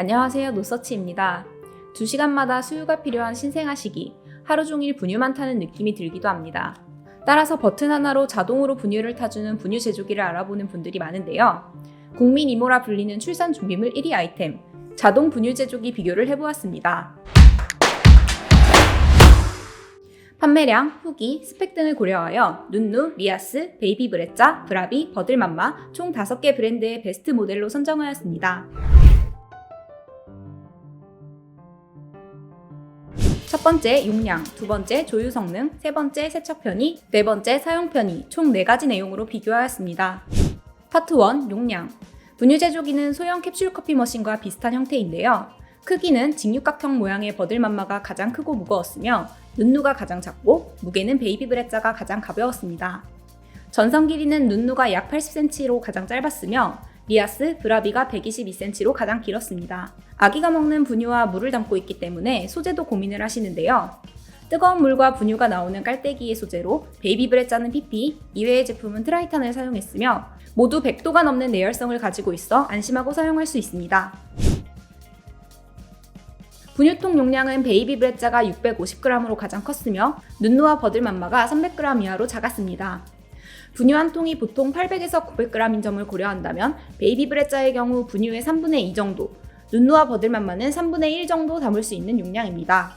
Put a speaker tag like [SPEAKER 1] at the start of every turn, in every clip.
[SPEAKER 1] 안녕하세요, 노서치입니다. 2시간마다 수유가 필요한 신생아 시기, 하루 종일 분유만 타는 느낌이 들기도 합니다. 따라서 버튼 하나로 자동으로 분유를 타주는 분유 제조기를 알아보는 분들이 많은데요. 국민 이모라 불리는 출산 준비물 1위 아이템, 자동 분유 제조기 비교를 해보았습니다. 판매량, 후기, 스펙 등을 고려하여 눈누, 리아스, 베이비브레짜, 브라비, 버들맘마 총 5개 브랜드의 베스트 모델로 선정하였습니다. 첫 번째 용량, 두 번째 조유 성능, 세 번째 세척 편의, 네 번째 사용 편의 총 4가지 내용으로 비교하였습니다. 파트 1 용량. 분유 제조기는 소형 캡슐 커피 머신과 비슷한 형태인데요. 크기는 직육각형 모양의 버들맘마가 가장 크고 무거웠으며 눈누가 가장 작고 무게는 베이비브레짜가 가장 가벼웠습니다. 전선 길이는 눈누가 약 80cm로 가장 짧았으며 리아스, 브라비가 122cm로 가장 길었습니다. 아기가 먹는 분유와 물을 담고 있기 때문에 소재도 고민을 하시는데요. 뜨거운 물과 분유가 나오는 깔때기의 소재로 베이비브레짜는 PP, 이외의 제품은 트라이탄을 사용했으며 모두 100도가 넘는 내열성을 가지고 있어 안심하고 사용할 수 있습니다. 분유통 용량은 베이비브레짜가 650g으로 가장 컸으며 눈누와 버들맘마가 300g 이하로 작았습니다. 분유 한 통이 보통 800에서 900g인 점을 고려한다면 베이비브레짜의 경우 분유의 3분의 2 정도, 눈누와 버들맘마는 3분의 1 정도 담을 수 있는 용량입니다.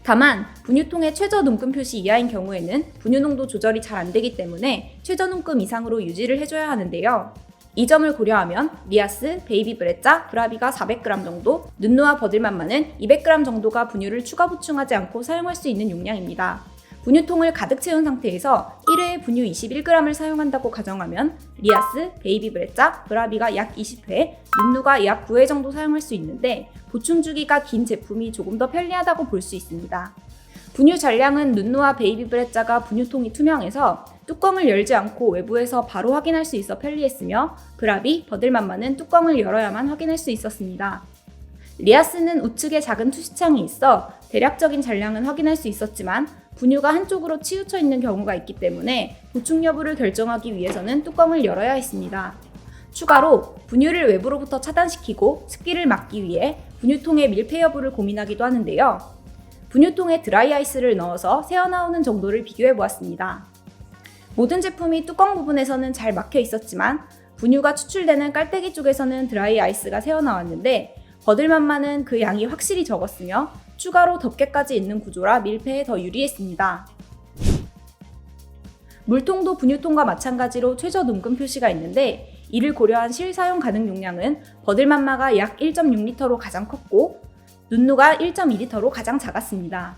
[SPEAKER 1] 다만 분유통의 최저 눈금 표시 이하인 경우에는 분유 농도 조절이 잘 안되기 때문에 최저 눈금 이상으로 유지를 해줘야 하는데요. 이 점을 고려하면 리아스, 베이비브레짜, 브라비가 400g 정도, 눈누와 버들맘마는 200g 정도가 분유를 추가 보충하지 않고 사용할 수 있는 용량입니다. 분유통을 가득 채운 상태에서 1회에 분유 21g을 사용한다고 가정하면 리아스, 베이비브레짜, 브라비가 약 20회, 눈누가 약 9회 정도 사용할 수 있는데 보충 주기가 긴 제품이 조금 더 편리하다고 볼 수 있습니다. 분유 잔량은 눈누와 베이비브레짜가 분유통이 투명해서 뚜껑을 열지 않고 외부에서 바로 확인할 수 있어 편리했으며 브라비, 버들맘마는 뚜껑을 열어야만 확인할 수 있었습니다. 리아스는 우측에 작은 투시창이 있어 대략적인 잔량은 확인할 수 있었지만 분유가 한쪽으로 치우쳐 있는 경우가 있기 때문에 보충 여부를 결정하기 위해서는 뚜껑을 열어야 했습니다. 추가로 분유를 외부로부터 차단시키고 습기를 막기 위해 분유통의 밀폐 여부를 고민하기도 하는데요. 분유통에 드라이 아이스를 넣어서 새어나오는 정도를 비교해 보았습니다. 모든 제품이 뚜껑 부분에서는 잘 막혀 있었지만 분유가 추출되는 깔때기 쪽에서는 드라이 아이스가 새어나왔는데 버들맘마는 그 양이 확실히 적었으며 추가로 덮개까지 있는 구조라 밀폐에 더 유리했습니다. 물통도 분유통과 마찬가지로 최저 눈금 표시가 있는데 이를 고려한 실사용 가능 용량은 버들맘마가 약 1.6L로 가장 컸고 눈누가 1.2L로 가장 작았습니다.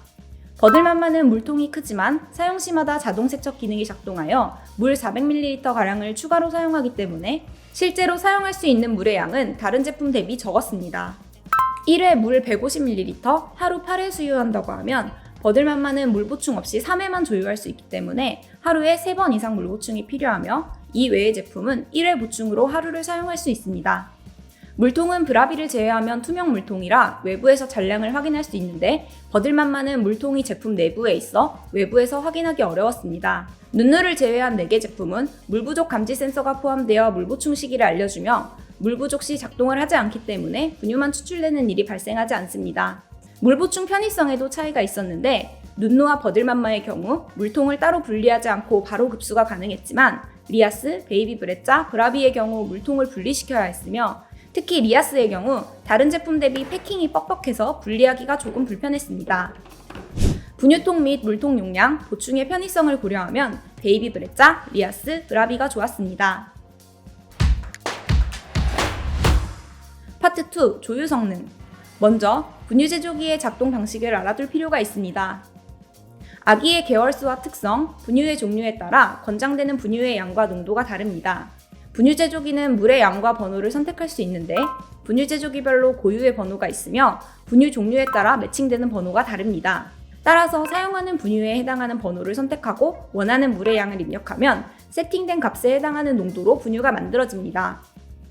[SPEAKER 1] 버들맘마는 물통이 크지만 사용 시마다 자동 세척 기능이 작동하여 물 400ml가량을 추가로 사용하기 때문에 실제로 사용할 수 있는 물의 양은 다른 제품 대비 적었습니다. 1회 물 150ml, 하루 8회 수유한다고 하면 버들맘마는 물 보충 없이 3회만 조유할 수 있기 때문에 하루에 3번 이상 물 보충이 필요하며 이 외의 제품은 1회 보충으로 하루를 사용할 수 있습니다. 물통은 브라비를 제외하면 투명 물통이라 외부에서 잔량을 확인할 수 있는데 버들맘마는 물통이 제품 내부에 있어 외부에서 확인하기 어려웠습니다. 눈누를 제외한 4개 제품은 물 부족 감지 센서가 포함되어 물 보충 시기를 알려주며 물 부족 시 작동을 하지 않기 때문에 분유만 추출되는 일이 발생하지 않습니다. 물 보충 편의성에도 차이가 있었는데 눈누와 버들맘마의 경우 물통을 따로 분리하지 않고 바로 급수가 가능했지만 리아스, 베이비브레짜, 브라비의 경우 물통을 분리시켜야 했으며 특히 리아스의 경우 다른 제품 대비 패킹이 뻑뻑해서 분리하기가 조금 불편했습니다. 분유통 및 물통 용량, 보충의 편의성을 고려하면 베이비브레짜, 리아스, 브라비가 좋았습니다. 파트 2 조유 성능. 먼저 분유 제조기의 작동 방식을 알아둘 필요가 있습니다. 아기의 계월수와 특성, 분유의 종류에 따라 권장되는 분유의 양과 농도가 다릅니다. 분유 제조기는 물의 양과 번호를 선택할 수 있는데 분유 제조기별로 고유의 번호가 있으며 분유 종류에 따라 매칭되는 번호가 다릅니다. 따라서 사용하는 분유에 해당하는 번호를 선택하고 원하는 물의 양을 입력하면 세팅된 값에 해당하는 농도로 분유가 만들어집니다.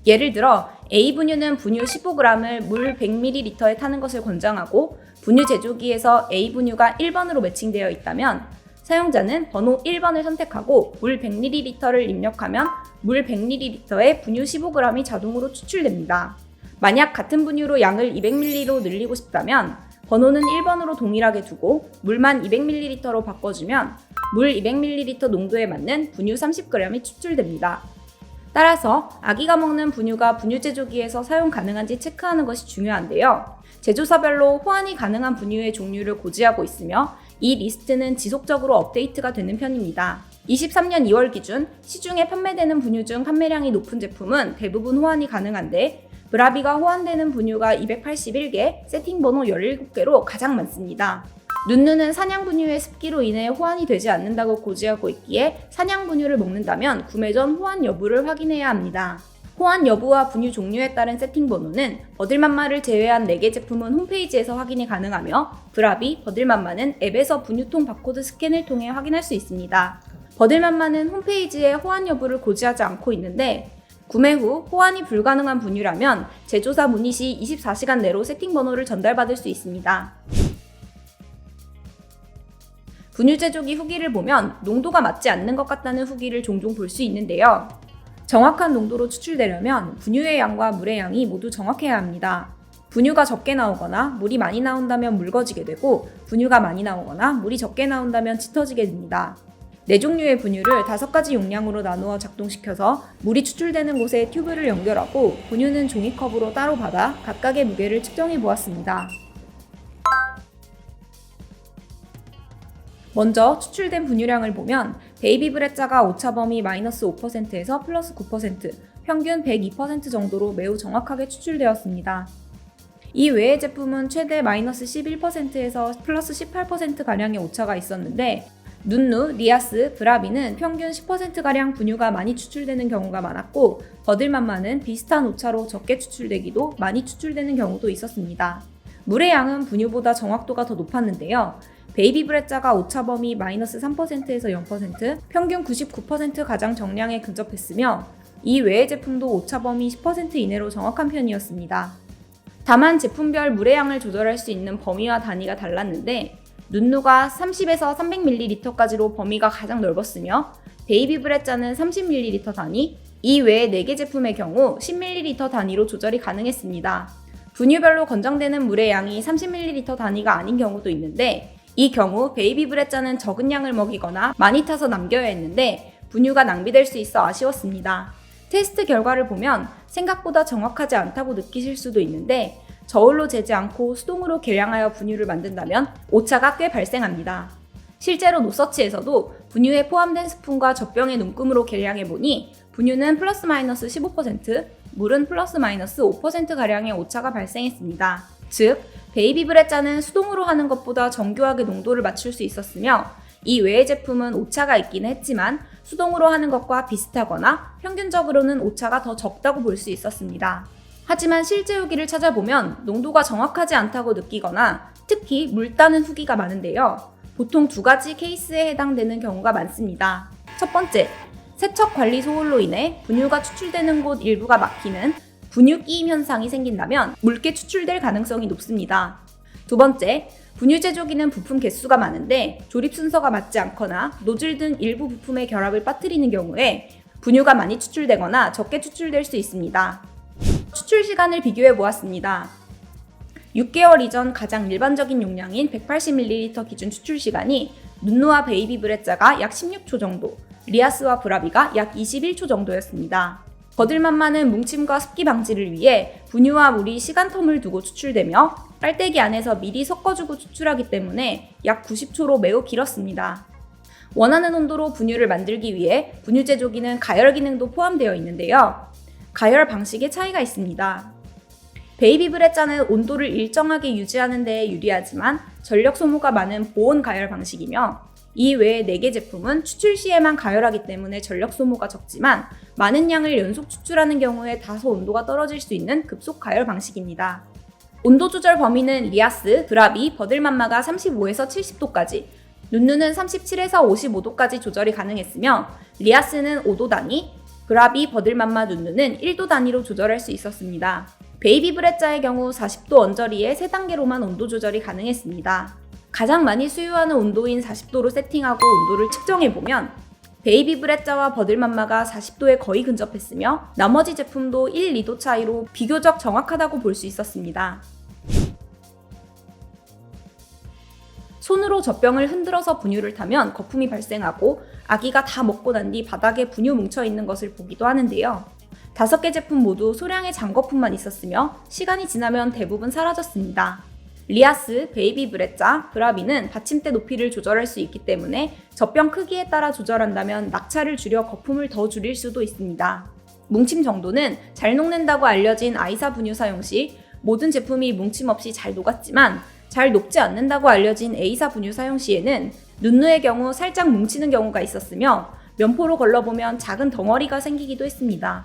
[SPEAKER 1] 예를 들어 A분유는 분유 15g을 물 100ml에 타는 것을 권장하고 분유 제조기에서 A분유가 1번으로 매칭되어 있다면 사용자는 번호 1번을 선택하고 물 100ml를 입력하면 물 100ml에 분유 15g이 자동으로 추출됩니다. 만약 같은 분유로 양을 200ml로 늘리고 싶다면 번호는 1번으로 동일하게 두고 물만 200ml로 바꿔주면 물 200ml 농도에 맞는 분유 30g이 추출됩니다. 따라서 아기가 먹는 분유가 분유 제조기에서 사용 가능한지 체크하는 것이 중요한데요. 제조사별로 호환이 가능한 분유의 종류를 고지하고 있으며 이 리스트는 지속적으로 업데이트가 되는 편입니다. 23년 2월 기준 시중에 판매되는 분유 중 판매량이 높은 제품은 대부분 호환이 가능한데 브라비가 호환되는 분유가 281개, 세팅번호 17개로 가장 많습니다. 눈누는 사냥 분유의 습기로 인해 호환이 되지 않는다고 고지하고 있기에 사냥 분유를 먹는다면 구매 전 호환 여부를 확인해야 합니다. 호환 여부와 분유 종류에 따른 세팅번호는 버들맘마를 제외한 4개 제품은 홈페이지에서 확인이 가능하며 브라비, 버들맘마는 앱에서 분유통 바코드 스캔을 통해 확인할 수 있습니다. 버들맘마는 홈페이지에 호환 여부를 고지하지 않고 있는데 구매 후 호환이 불가능한 분유라면 제조사 문의 시 24시간 내로 세팅번호를 전달받을 수 있습니다. 분유 제조기 후기를 보면 농도가 맞지 않는 것 같다는 후기를 종종 볼 수 있는데요. 정확한 농도로 추출되려면 분유의 양과 물의 양이 모두 정확해야 합니다. 분유가 적게 나오거나 물이 많이 나온다면 묽어지게 되고 분유가 많이 나오거나 물이 적게 나온다면 짙어지게 됩니다. 4종류의 분유를 5가지 용량으로 나누어 작동시켜서 물이 추출되는 곳에 튜브를 연결하고 분유는 종이컵으로 따로 받아 각각의 무게를 측정해 보았습니다. 먼저 추출된 분유량을 보면 베이비브레자가 오차 범위 마이너스 5%에서 플러스 9%, 평균 102% 정도로 매우 정확하게 추출되었습니다. 이 외의 제품은 최대 마이너스 11%에서 플러스 18%가량의 오차가 있었는데 눈누, 리아스, 브라비는 평균 10%가량 분유가 많이 추출되는 경우가 많았고 버들맘마는 비슷한 오차로 적게 추출되기도 많이 추출되는 경우도 있었습니다. 물의 양은 분유보다 정확도가 더 높았는데요. 베이비브레자가 오차 범위 마이너스 3%에서 0%, 평균 99% 가장 정량에 근접했으며 이 외의 제품도 오차 범위 10% 이내로 정확한 편이었습니다. 다만 제품별 물의 양을 조절할 수 있는 범위와 단위가 달랐는데 눈누가 30에서 300ml까지로 범위가 가장 넓었으며 베이비브레자는 30ml 단위, 이 외의 4개 제품의 경우 10ml 단위로 조절이 가능했습니다. 분유별로 권장되는 물의 양이 30ml 단위가 아닌 경우도 있는데 이 경우 베이비브레자는 적은 양을 먹이거나 많이 타서 남겨야 했는데 분유가 낭비될 수 있어 아쉬웠습니다. 테스트 결과를 보면 생각보다 정확하지 않다고 느끼실 수도 있는데 저울로 재지 않고 수동으로 계량하여 분유를 만든다면 오차가 꽤 발생합니다. 실제로 노서치에서도 분유에 포함된 스푼과 젖병의 눈금으로 계량해보니 분유는 플러스 마이너스 15%, 물은 플러스 마이너스 5%가량의 오차가 발생했습니다. 즉, 베이비브레자는 수동으로 하는 것보다 정교하게 농도를 맞출 수 있었으며 이 외의 제품은 오차가 있긴 했지만 수동으로 하는 것과 비슷하거나 평균적으로는 오차가 더 적다고 볼 수 있었습니다. 하지만 실제 후기를 찾아보면 농도가 정확하지 않다고 느끼거나 특히 물 따는 후기가 많은데요. 보통 2가지 케이스에 해당되는 경우가 많습니다. 첫 번째, 세척 관리 소홀로 인해 분유가 추출되는 곳 일부가 막히는 분유 끼임 현상이 생긴다면 묽게 추출될 가능성이 높습니다. 두 번째, 분유 제조기는 부품 개수가 많은데 조립 순서가 맞지 않거나 노즐 등 일부 부품의 결합을 빠뜨리는 경우에 분유가 많이 추출되거나 적게 추출될 수 있습니다. 추출 시간을 비교해 보았습니다. 6개월 이전 가장 일반적인 용량인 180ml 기준 추출 시간이 눈누와 베이비브레자가 약 16초 정도, 리아스와 브라비가 약 21초 정도였습니다. 버들맘마는 뭉침과 습기 방지를 위해 분유와 물이 시간텀을 두고 추출되며 빨대기 안에서 미리 섞어주고 추출하기 때문에 약 90초로 매우 길었습니다. 원하는 온도로 분유를 만들기 위해 분유 제조기는 가열 기능도 포함되어 있는데요. 가열 방식에 차이가 있습니다. 베이비브레자는 온도를 일정하게 유지하는 데 유리하지만 전력 소모가 많은 보온 가열 방식이며 이 외의 4개 제품은 추출 시에만 가열하기 때문에 전력 소모가 적지만 많은 양을 연속 추출하는 경우에 다소 온도가 떨어질 수 있는 급속 가열 방식입니다. 온도 조절 범위는 리아스, 브라비, 버들맘마가 35에서 70도까지, 눈누는 37에서 55도까지 조절이 가능했으며 리아스는 5도 단위, 브라비, 버들맘마, 눈누는 1도 단위로 조절할 수 있었습니다. 베이비브레자의 경우 40도 언저리에 3단계로만 온도 조절이 가능했습니다. 가장 많이 수유하는 온도인 40도로 세팅하고 온도를 측정해보면 베이비 브레자와 버들맘마가 40도에 거의 근접했으며 나머지 제품도 1, 2도 차이로 비교적 정확하다고 볼 수 있었습니다. 손으로 젖병을 흔들어서 분유를 타면 거품이 발생하고 아기가 다 먹고 난 뒤 바닥에 분유 뭉쳐있는 것을 보기도 하는데요. 5개 제품 모두 소량의 잔거품만 있었으며 시간이 지나면 대부분 사라졌습니다. 리아스, 베이비 브레자, 브라비는 받침대 높이를 조절할 수 있기 때문에 젖병 크기에 따라 조절한다면 낙차를 줄여 거품을 더 줄일 수도 있습니다. 뭉침 정도는 잘 녹는다고 알려진 아이사 분유 사용 시 모든 제품이 뭉침 없이 잘 녹았지만 잘 녹지 않는다고 알려진 A사 분유 사용 시에는 눈누의 경우 살짝 뭉치는 경우가 있었으며 면포로 걸러보면 작은 덩어리가 생기기도 했습니다.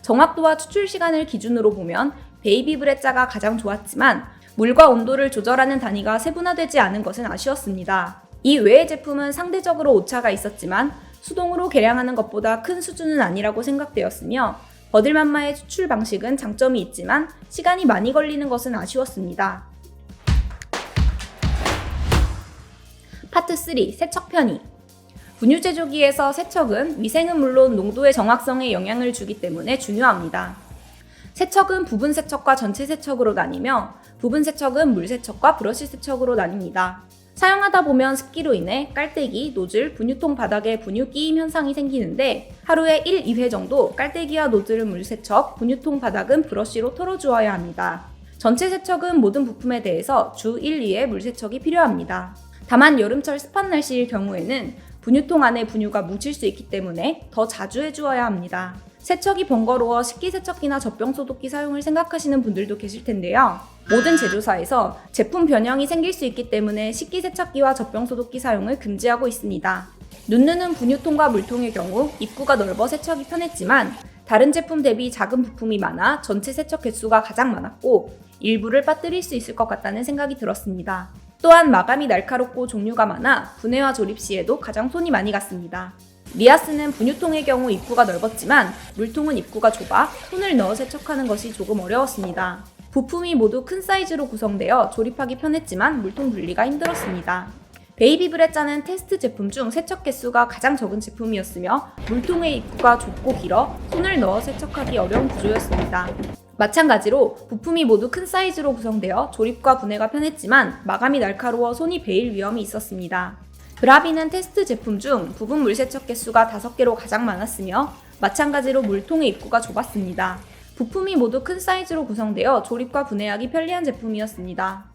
[SPEAKER 1] 정확도와 추출 시간을 기준으로 보면 베이비 브레자가 가장 좋았지만 물과 온도를 조절하는 단위가 세분화되지 않은 것은 아쉬웠습니다. 이 외의 제품은 상대적으로 오차가 있었지만 수동으로 계량하는 것보다 큰 수준은 아니라고 생각되었으며 버들맘마의 추출 방식은 장점이 있지만 시간이 많이 걸리는 것은 아쉬웠습니다. 파트 3. 세척 편의. 분유 제조기에서 세척은 위생은 물론 농도의 정확성에 영향을 주기 때문에 중요합니다. 세척은 부분 세척과 전체 세척으로 나뉘며 부분 세척은 물 세척과 브러쉬 세척으로 나뉩니다. 사용하다 보면 습기로 인해 깔때기, 노즐, 분유통 바닥에 분유 끼임 현상이 생기는데 하루에 1, 2회 정도 깔때기와 노즐은 물 세척, 분유통 바닥은 브러쉬로 털어주어야 합니다. 전체 세척은 모든 부품에 대해서 주 1, 2회 물 세척이 필요합니다. 다만 여름철 습한 날씨일 경우에는 분유통 안에 분유가 뭉칠 수 있기 때문에 더 자주 해주어야 합니다. 세척이 번거로워 식기세척기나 젖병 소독기 사용을 생각하시는 분들도 계실 텐데요. 모든 제조사에서 제품 변형이 생길 수 있기 때문에 식기세척기와 젖병 소독기 사용을 금지하고 있습니다. 눈누는 분유통과 물통의 경우 입구가 넓어 세척이 편했지만 다른 제품 대비 작은 부품이 많아 전체 세척 개수가 가장 많았고 일부를 빠뜨릴 수 있을 것 같다는 생각이 들었습니다. 또한 마감이 날카롭고 종류가 많아 분해와 조립 시에도 가장 손이 많이 갔습니다. 리아스는 분유통의 경우 입구가 넓었지만 물통은 입구가 좁아 손을 넣어 세척하는 것이 조금 어려웠습니다. 부품이 모두 큰 사이즈로 구성되어 조립하기 편했지만 물통 분리가 힘들었습니다. 베이비 브레자는 테스트 제품 중 세척 개수가 가장 적은 제품이었으며 물통의 입구가 좁고 길어 손을 넣어 세척하기 어려운 구조였습니다. 마찬가지로 부품이 모두 큰 사이즈로 구성되어 조립과 분해가 편했지만 마감이 날카로워 손이 베일 위험이 있었습니다. 브라비는 테스트 제품 중 부분 물세척 개수가 5개로 가장 많았으며 마찬가지로 물통의 입구가 좁았습니다. 부품이 모두 큰 사이즈로 구성되어 조립과 분해하기 편리한 제품이었습니다.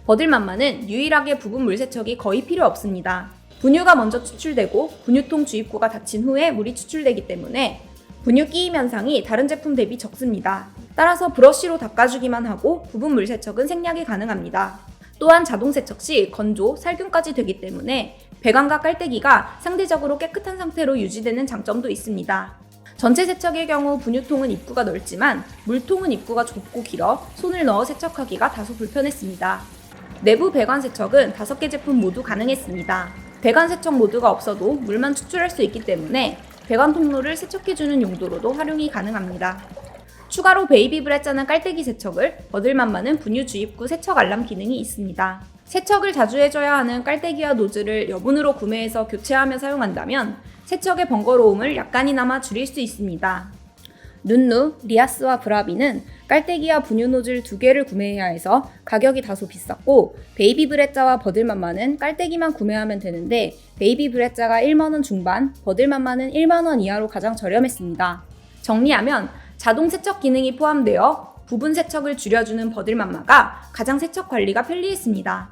[SPEAKER 1] 버들맘마는 유일하게 부분 물세척이 거의 필요 없습니다. 분유가 먼저 추출되고 분유통 주입구가 닫힌 후에 물이 추출되기 때문에 분유 끼임 현상이 다른 제품 대비 적습니다. 따라서 브러쉬로 닦아주기만 하고 부분 물세척은 생략이 가능합니다. 또한 자동 세척 시 건조, 살균까지 되기 때문에 배관과 깔때기가 상대적으로 깨끗한 상태로 유지되는 장점도 있습니다. 전체 세척의 경우 분유통은 입구가 넓지만 물통은 입구가 좁고 길어 손을 넣어 세척하기가 다소 불편했습니다. 내부 배관 세척은 5개 제품 모두 가능했습니다. 배관 세척 모드가 없어도 물만 추출할 수 있기 때문에 배관 통로를 세척해주는 용도로도 활용이 가능합니다. 추가로 베이비 브레자는 깔때기 세척을, 버들맘마는 분유 주입구 세척 알람 기능이 있습니다. 세척을 자주 해줘야 하는 깔때기와 노즐을 여분으로 구매해서 교체하며 사용한다면 세척의 번거로움을 약간이나마 줄일 수 있습니다. 눈누, 리아스와 브라비는 깔때기와 분유 노즐 2개를 구매해야 해서 가격이 다소 비쌌고 베이비 브레자와 버들맘마는 깔때기만 구매하면 되는데 베이비 브레자가 1만원 중반, 버들맘마는 1만원 이하로 가장 저렴했습니다. 정리하면 자동 세척 기능이 포함되어 부분 세척을 줄여주는 버들맘마가 가장 세척 관리가 편리했습니다.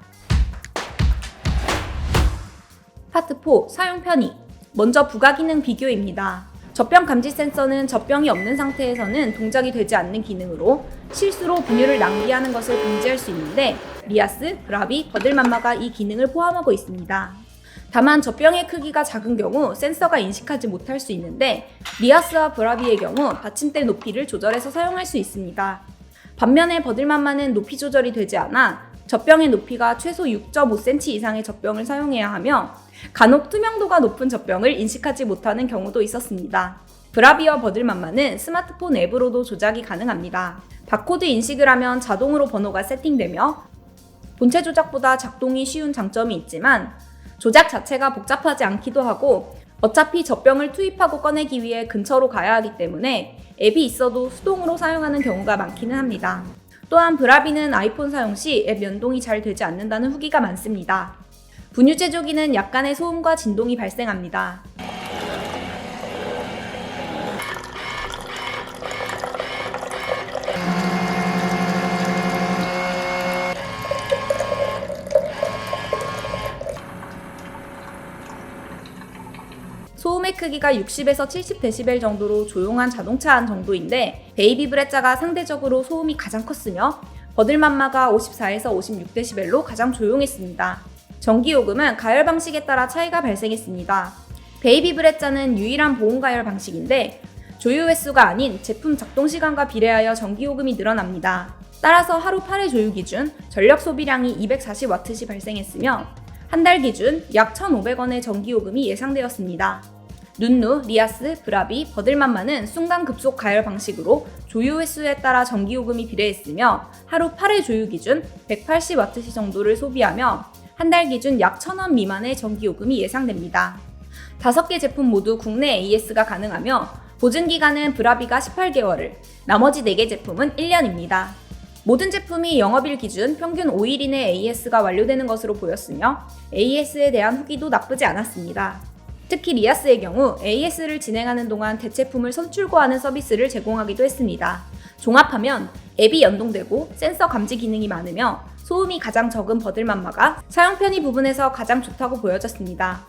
[SPEAKER 1] 파트 4. 사용 편의. 먼저 부가기능 비교입니다. 젖병 감지 센서는 젖병이 없는 상태에서는 동작이 되지 않는 기능으로 실수로 분유를 낭비하는 것을 방지할 수 있는데 리아스, 브라비, 버들맘마가 이 기능을 포함하고 있습니다. 다만 젖병의 크기가 작은 경우 센서가 인식하지 못할 수 있는데 리아스와 브라비의 경우 받침대 높이를 조절해서 사용할 수 있습니다. 반면에 버들맘마는 높이 조절이 되지 않아 젖병의 높이가 최소 6.5cm 이상의 젖병을 사용해야 하며 간혹 투명도가 높은 젖병을 인식하지 못하는 경우도 있었습니다. 브라비와 버들맘마는 스마트폰 앱으로도 조작이 가능합니다. 바코드 인식을 하면 자동으로 번호가 세팅되며 본체 조작보다 작동이 쉬운 장점이 있지만 조작 자체가 복잡하지 않기도 하고 어차피 젖병을 투입하고 꺼내기 위해 근처로 가야 하기 때문에 앱이 있어도 수동으로 사용하는 경우가 많기는 합니다. 또한 브라비는 아이폰 사용 시 앱 연동이 잘 되지 않는다는 후기가 많습니다. 분유 제조기는 약간의 소음과 진동이 발생합니다. 소음의 크기가 60에서 70dB 정도로 조용한 자동차 안 정도인데 베이비 브레자가 상대적으로 소음이 가장 컸으며 버들맘마가 54에서 56dB로 가장 조용했습니다. 전기요금은 가열 방식에 따라 차이가 발생했습니다. 베이비 브레자는 유일한 보온 가열 방식인데 조유 횟수가 아닌 제품 작동 시간과 비례하여 전기요금이 늘어납니다. 따라서 하루 8회 조유 기준 전력 소비량이 240W시 발생했으며 한 달 기준 약 1,500원의 전기요금이 예상되었습니다. 눈누, 리아스, 브라비, 버들맘마는 순간 급속 가열 방식으로 조유 횟수에 따라 전기요금이 비례했으며 하루 8회 조유 기준 180W 정도를 소비하며 한 달 기준 약 1,000원 미만의 전기요금이 예상됩니다. 5개 제품 모두 국내 AS가 가능하며 보증기간은 브라비가 18개월을, 나머지 4개 제품은 1년입니다. 모든 제품이 영업일 기준 평균 5일 이내 AS가 완료되는 것으로 보였으며 AS에 대한 후기도 나쁘지 않았습니다. 특히 리아스의 경우 AS를 진행하는 동안 대체품을 선출고하는 서비스를 제공하기도 했습니다. 종합하면 앱이 연동되고 센서 감지 기능이 많으며 소음이 가장 적은 버들맘마가 사용 편의 부분에서 가장 좋다고 보여졌습니다.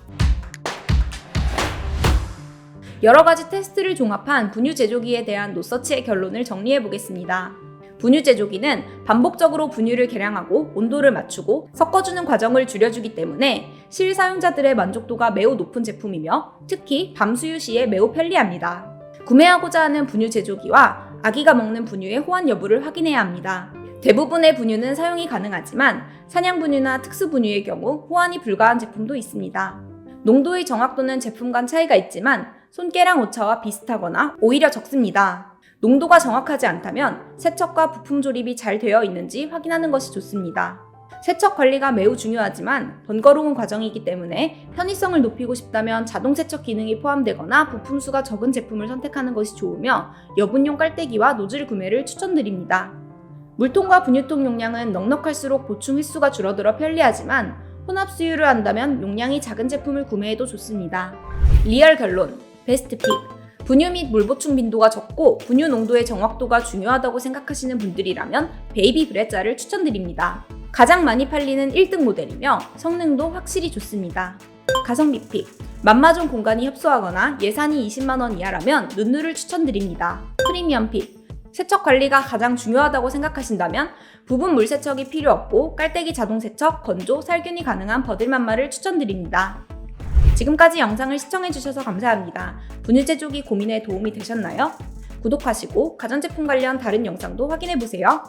[SPEAKER 1] 여러가지 테스트를 종합한 분유 제조기에 대한 노서치의 결론을 정리해보겠습니다. 분유 제조기는 반복적으로 분유를 계량하고 온도를 맞추고 섞어주는 과정을 줄여주기 때문에 실사용자들의 만족도가 매우 높은 제품이며 특히 밤수유 시에 매우 편리합니다. 구매하고자 하는 분유 제조기와 아기가 먹는 분유의 호환 여부를 확인해야 합니다. 대부분의 분유는 사용이 가능하지만 사냥 분유나 특수 분유의 경우 호환이 불가한 제품도 있습니다. 농도의 정확도는 제품 간 차이가 있지만 손깨랑 오차와 비슷하거나 오히려 적습니다. 농도가 정확하지 않다면 세척과 부품 조립이 잘 되어 있는지 확인하는 것이 좋습니다. 세척 관리가 매우 중요하지만 번거로운 과정이기 때문에 편의성을 높이고 싶다면 자동 세척 기능이 포함되거나 부품 수가 적은 제품을 선택하는 것이 좋으며 여분용 깔때기와 노즐 구매를 추천드립니다. 물통과 분유통 용량은 넉넉할수록 보충 횟수가 줄어들어 편리하지만 혼합 수유를 한다면 용량이 작은 제품을 구매해도 좋습니다. 리얼 결론, 베스트 픽. 분유 및 물 보충 빈도가 적고 분유 농도의 정확도가 중요하다고 생각하시는 분들이라면 베이비 브레자를 추천드립니다. 가장 많이 팔리는 1등 모델이며 성능도 확실히 좋습니다. 가성비 픽. 맘마존 공간이 협소하거나 예산이 20만원 이하라면 눈누를 추천드립니다. 프리미엄 픽. 세척 관리가 가장 중요하다고 생각하신다면 부분 물 세척이 필요 없고 깔때기 자동 세척, 건조, 살균이 가능한 버들맘마를 추천드립니다. 지금까지 영상을 시청해주셔서 감사합니다. 분유 제조기 고민에 도움이 되셨나요? 구독하시고 가전제품 관련 다른 영상도 확인해보세요.